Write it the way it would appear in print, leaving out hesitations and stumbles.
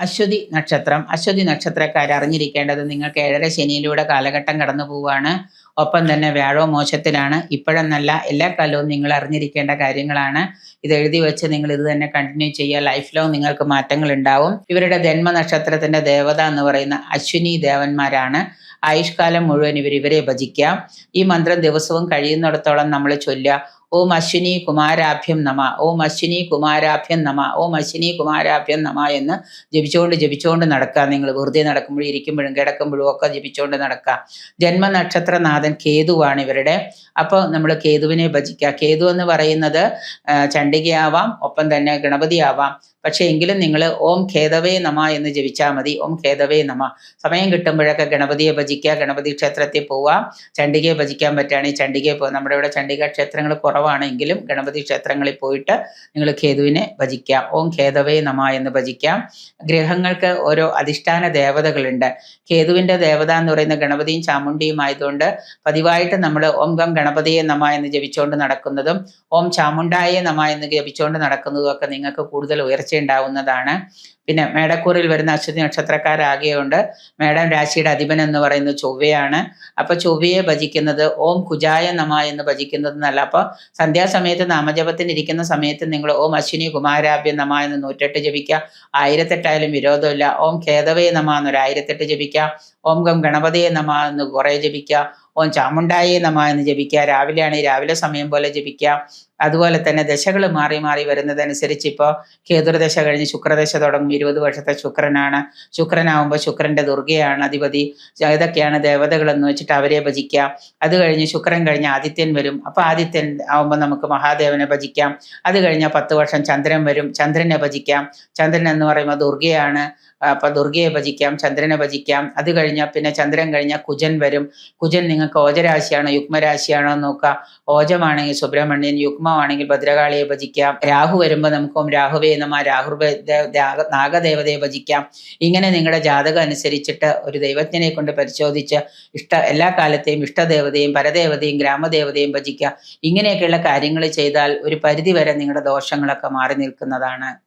അശ്വതി നക്ഷത്രക്കാർ അറിഞ്ഞിരിക്കേണ്ടത് നിങ്ങൾക്ക് 7.5 ശനിയിലൂടെ കാലഘട്ടം കടന്നു പോവുകയാണ്. ഒപ്പം തന്നെ വ്യാഴവും മോശത്തിലാണ്. ഇപ്പോഴെന്നല്ല, എല്ലാ കാലവും നിങ്ങൾ അറിഞ്ഞിരിക്കേണ്ട കാര്യങ്ങളാണ്. ഇത് എഴുതി വെച്ച് നിങ്ങൾ ഇത് തന്നെ കണ്ടിന്യൂ ചെയ്യുക. ലൈഫ് ലോങ് നിങ്ങൾക്ക് മാറ്റങ്ങൾ ഉണ്ടാവും. ഇവരുടെ ജന്മനക്ഷത്രത്തിന്റെ ദേവത എന്ന് പറയുന്ന അശ്വിനി ദേവന്മാരാണ്. ആയുഷ്കാലം മുഴുവൻ ഇവരെ ഭജിക്കാം. ഈ മന്ത്രം ദിവസവും കഴിയുന്നിടത്തോളം നമ്മൾ ചൊല്ലുക. ഓം അശ്വിനി കുമാരാഭ്യം നമ, ഓം അശ്വിനി കുമാരാഭ്യം നമ, ഓം അശ്വിനി കുമാരാഭ്യം നമ എന്ന് ജപിച്ചുകൊണ്ട് നടക്കുക. നിങ്ങൾ വെറുതെ നടക്കുമ്പോഴും ഇരിക്കുമ്പോഴും കിടക്കുമ്പോഴും ഒക്കെ ജപിച്ചുകൊണ്ട് നടക്കുക. ജന്മനക്ഷത്രനാഥൻ കേതുവാണ് ഇവരുടെ. അപ്പോൾ നമ്മൾ കേതുവിനെ ഭജിക്കുക. കേതു എന്ന് പറയുന്നത് ചണ്ഡികയാവാം, ഒപ്പം തന്നെ ഗണപതി ആവാം. പക്ഷേ എങ്കിലും നിങ്ങൾ ഓം ഖേദവേ നമ എന്ന് ജപിച്ചാൽ മതി. ഓം ഖേദവേ നമ. സമയം കിട്ടുമ്പോഴൊക്കെ ഗണപതിയെ ഭജിക്കുക, ഗണപതി ക്ഷേത്രത്തിൽ പോവാം. ചണ്ഡികയെ ഭജിക്കാൻ പറ്റുകയാണെങ്കിൽ ചണ്ഡികയെ പോവാം. നമ്മുടെ ഇവിടെ ചണ്ഡിക ക്ഷേത്രങ്ങൾ കുറവാണെങ്കിലും ഗണപതി ക്ഷേത്രങ്ങളിൽ പോയിട്ട് നിങ്ങൾ ഖേതുവിനെ ഭജിക്കാം. ഓം ഖേദവേ നമ എന്ന് ഭജിക്കാം. ഗ്രഹങ്ങൾക്ക് ഓരോ അധിഷ്ഠാന ദേവതകളുണ്ട്. കേതുവിൻ്റെ ദേവത എന്ന് പറയുന്ന ഗണപതിയും ചാമുണ്ടിയും ആയതുകൊണ്ട് പതിവായിട്ട് നമ്മൾ ഓം ഗം ഗണപതിയെ നമ എന്ന് ജപിച്ചുകൊണ്ട് നടക്കുന്നതും ഓം ചാമുണ്ടായേ നമ എന്ന് ജപിച്ചുകൊണ്ട് നടക്കുന്നതും ഒക്കെ നിങ്ങൾക്ക് കൂടുതൽ ഉയർച്ച ഉണ്ടാവുന്നതാണ്. പിന്നെ മേടക്കൂറിൽ വരുന്ന അശ്വതി നക്ഷത്രക്കാരാകെയുണ്ട്. മേടം രാശിയുടെ അധിപൻ എന്ന് പറയുന്നത് ചൊവ്വയാണ്. അപ്പൊ ചൊവ്വയെ ഭജിക്കുന്നത് ഓം കുജായ നമ എന്ന് ഭജിക്കുന്നത് നല്ല. അപ്പൊ സന്ധ്യാസമയത്ത് നാമജപത്തിന് ഇരിക്കുന്ന സമയത്ത് നിങ്ങൾ ഓം അശ്വിനി കുമാരാഭ്യ നമ എന്ന് 108 ജപിക്കുക. 1008 വിരോധമില്ല. ഓം ഖേദവേ നമ എന്നൊരു 1008 ജപിക്കുക. ഓം ഗം ഗണപതിയെ നമ എന്ന് കുറെ ജപിക്കുക. ഓം ചാമുണ്ടായേ നമ എന്ന് ജപിക്കുക. രാവിലെയാണെങ്കിൽ രാവിലെ സമയം പോലെ ജപിക്കുക. അതുപോലെ തന്നെ ദശകൾ മാറി മാറി വരുന്നതനുസരിച്ച് ഇപ്പോൾ കേതുർദശ കഴിഞ്ഞ് ശുക്രദശ തുടങ്ങും. 20 വർഷത്തെ ശുക്രനാണ്. ശുക്രനാവുമ്പോൾ ശുക്രന്റെ ദുർഗയാണ് അധിപതി. ഇതൊക്കെയാണ് ദേവതകൾ എന്ന് വെച്ചിട്ട് അവരെ ഭജിക്കാം. അത് കഴിഞ്ഞ് ശുക്രൻ കഴിഞ്ഞ് ആദിത്യൻ വരും. അപ്പോൾ ആദിത്യൻ ആവുമ്പോൾ നമുക്ക് മഹാദേവനെ ഭജിക്കാം. അത് കഴിഞ്ഞാൽ 10 വർഷം ചന്ദ്രൻ വരും. ചന്ദ്രനെ ഭജിക്കാം. ചന്ദ്രൻ എന്ന് പറയുമ്പോൾ ദുർഗയാണ്. അപ്പൊ ദുർഗയെ ഭജിക്കാം, ചന്ദ്രനെ ഭജിക്കാം. അത് കഴിഞ്ഞാൽ പിന്നെ ചന്ദ്രൻ കഴിഞ്ഞാൽ കുജൻ വരും. കുജൻ നിങ്ങൾക്ക് ഓജരാശിയാണോ യുഗ്മരാശിയാണോ എന്ന് നോക്കുക. ഓജമാണെങ്കിൽ സുബ്രഹ്മണ്യൻ, യുഗ്മമാണെങ്കിൽ ഭദ്രകാളിയെ ഭജിക്കാം. രാഹു വരുമ്പോൾ നമുക്ക് ഓം രാഹുവേ നമ നാഗദേവതയെ ഭജിക്കാം. ഇങ്ങനെ നിങ്ങളുടെ ജാതകം അനുസരിച്ചിട്ട് ഒരു ദൈവജ്ഞനെ കൊണ്ട് പരിശോധിച്ച് എല്ലാ കാലത്തെയും ഇഷ്ടദേവതയും പരദേവതയും ഗ്രാമദേവതയും ഭജിക്കുക. ഇങ്ങനെയൊക്കെയുള്ള കാര്യങ്ങൾ ചെയ്താൽ ഒരു പരിധി വരെ നിങ്ങളുടെ ദോഷങ്ങളൊക്കെ മാറി നിൽക്കുന്നതാണ്.